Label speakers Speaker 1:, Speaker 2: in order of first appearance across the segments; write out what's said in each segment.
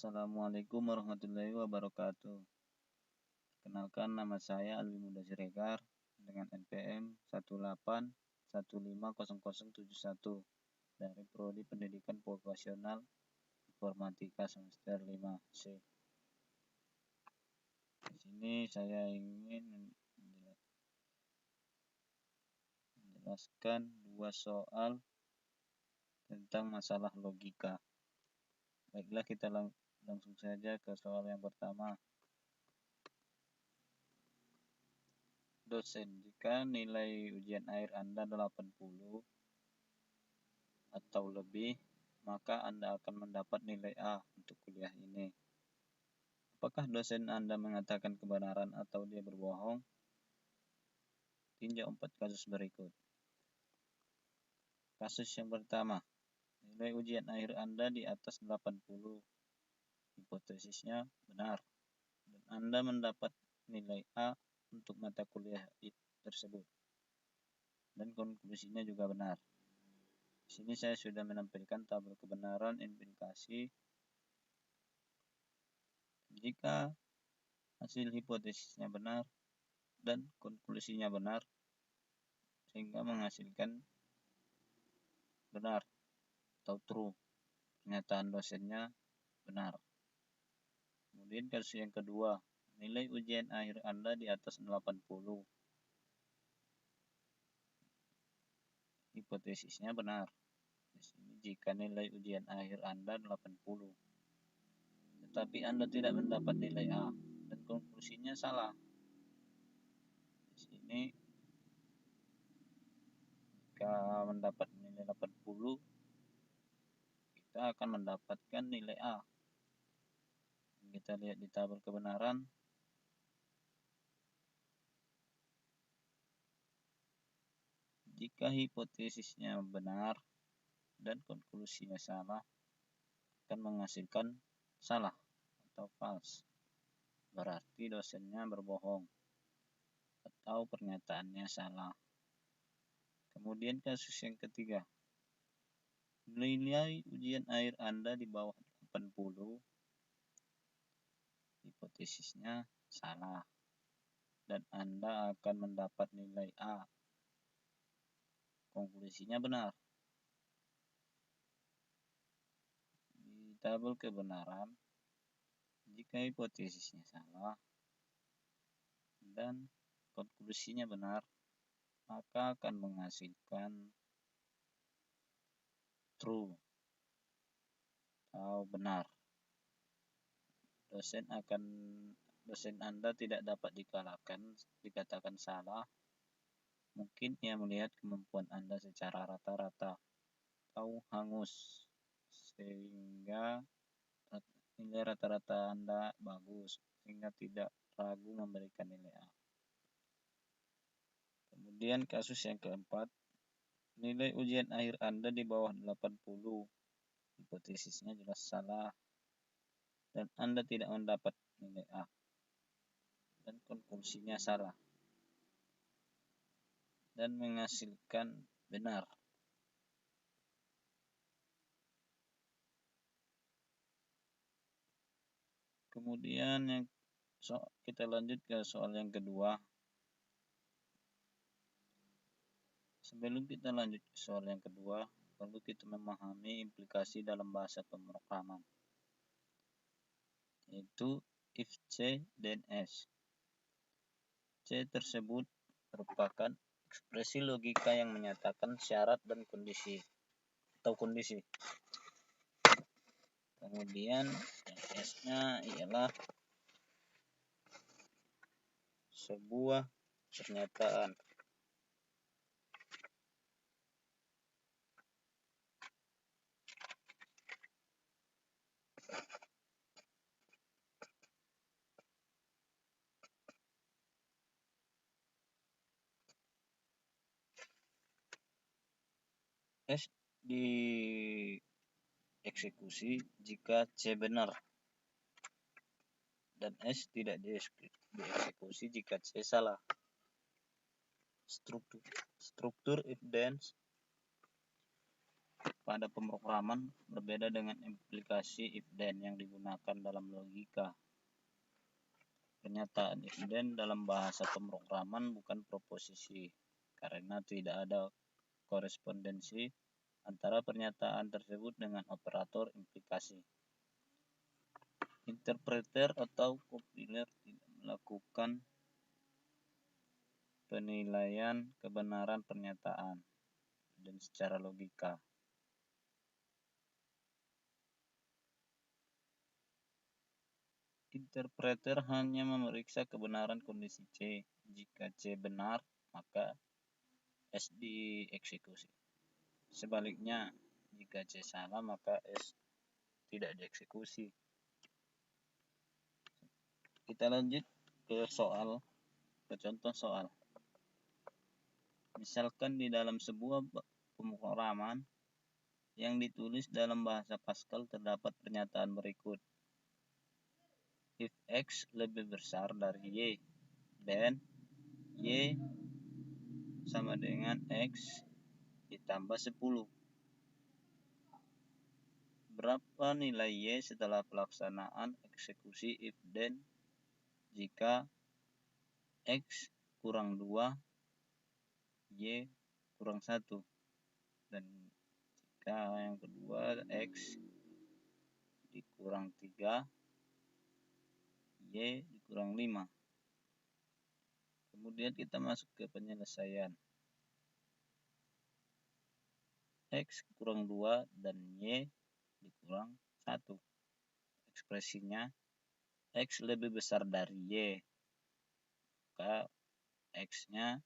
Speaker 1: Assalamualaikum warahmatullahi wabarakatuh. Kenalkan, nama saya Alwi Muda Siregar dengan NPM 181500071 dari Prodi Pendidikan Vokasional Informatika semester 5C. Di sini saya ingin menjelaskan dua soal tentang masalah logika. Baiklah, kita langsung saja ke soal yang pertama. Dosen, jika nilai ujian akhir Anda 80 atau lebih, maka Anda akan mendapat nilai A untuk kuliah ini. Apakah dosen Anda mengatakan kebenaran atau dia berbohong? Tinjau 4 kasus berikut. Kasus yang pertama, nilai ujian akhir Anda di atas 80. Hipotesisnya benar, dan Anda mendapat nilai A untuk mata kuliah tersebut. Dan konklusinya juga benar. Di sini saya sudah menampilkan tabel kebenaran implikasi jika hasil hipotesisnya benar dan konklusinya benar, sehingga menghasilkan benar atau true, pernyataan dosennya benar. Kemudian kasus yang kedua, nilai ujian akhir Anda di atas 80. Hipotesisnya benar. Di sini jika nilai ujian akhir Anda 80, tetapi Anda tidak mendapat nilai A dan konklusinya salah. Di sini jika mendapat nilai 80, kita akan mendapatkan nilai A. Kita lihat di tabel kebenaran. Jika hipotesisnya benar dan konklusinya salah, akan menghasilkan salah atau false. Berarti dosennya berbohong atau pernyataannya salah. Kemudian kasus yang ketiga, nilai ujian akhir Anda di bawah 80, hipotesisnya salah, dan Anda akan mendapat nilai A. Konklusinya benar. Di tabel kebenaran, jika hipotesisnya salah dan konklusinya benar, maka akan menghasilkan true atau benar. Dosen Anda tidak dapat dikatakan salah. Mungkin ia melihat kemampuan Anda secara rata-rata atau hangus, sehingga nilai rata-rata Anda bagus, sehingga tidak ragu memberikan nilai A. Kemudian kasus yang keempat, nilai ujian akhir Anda di bawah 80. Hipotesisnya jelas salah, dan Anda tidak mendapat nilai A, dan konklusinya salah, dan menghasilkan benar. Kemudian kita lanjut ke soal yang kedua. Sebelum kita lanjut ke soal yang kedua, perlu kita memahami implikasi dalam bahasa pemrograman, yaitu if C then S. C tersebut merupakan ekspresi logika yang menyatakan syarat dan kondisi atau kondisi. Kemudian yang S-nya ialah sebuah pernyataan. S dieksekusi jika C benar, dan S tidak dieksekusi jika C salah. Struktur if then. pada pemrograman berbeda dengan implikasi if then yang digunakan dalam logika. Pernyataan if then dalam bahasa pemrograman bukan proposisi, karena tidak ada korespondensi antara pernyataan tersebut dengan operator implikasi. Interpreter atau compiler tidak melakukan penilaian kebenaran pernyataan dan secara logika. Interpreter hanya memeriksa kebenaran kondisi C. Jika C benar, maka S dieksekusi. Sebaliknya, jika C salah, maka S tidak dieksekusi. Kita lanjut ke contoh soal. Misalkan di dalam sebuah pemrograman yang ditulis dalam bahasa Pascal terdapat pernyataan berikut. If X lebih besar dari Y, then Y sama dengan X ditambah 10. Berapa nilai Y setelah pelaksanaan eksekusi if then jika X kurang 2, Y kurang 1, dan jika yang kedua X dikurang 3, Y dikurang 5. Kemudian kita masuk ke penyelesaian. X kurang 2 dan Y dikurang 1. Ekspresinya X lebih besar dari Y, maka X-nya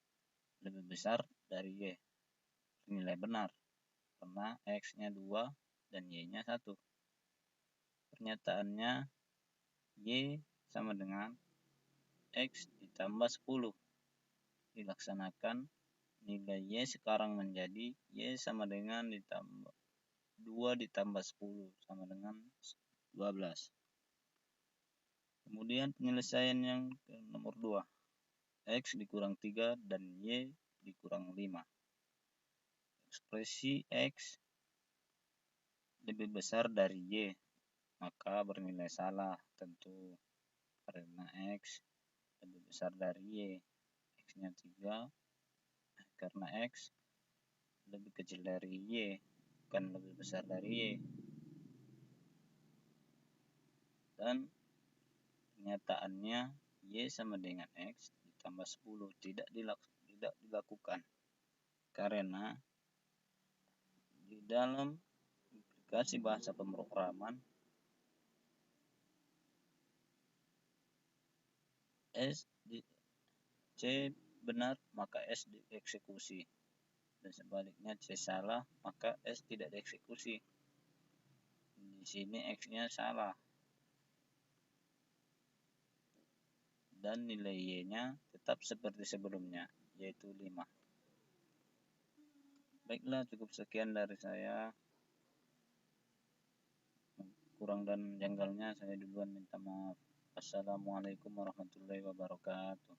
Speaker 1: lebih besar dari Y. Nilai benar, karena X-nya 2 dan Y-nya 1. Pernyataannya Y sama dengan X ditambah 10. Dilaksanakan, nilai Y sekarang menjadi Y sama dengan 2 ditambah 10 sama dengan 12. Kemudian penyelesaian yang ke nomor 2. X dikurang 3 dan Y dikurang 5. Ekspresi X lebih besar dari Y, maka bernilai salah tentu, karena X lebih besar dari Y. X-nya 3, karena X lebih kecil dari Y, bukan lebih besar dari Y. Dan pernyataannya Y sama dengan X ditambah 10 tidak dilakukan, karena di dalam aplikasi bahasa pemrograman C benar maka S dieksekusi, dan sebaliknya C salah maka S tidak dieksekusi. Di sini X-nya salah dan nilai Y-nya tetap seperti sebelumnya, yaitu 5. Baiklah, cukup sekian dari saya. Kurang dan janggalnya saya duluan minta maaf. Assalamualaikum warahmatullahi wabarakatuh.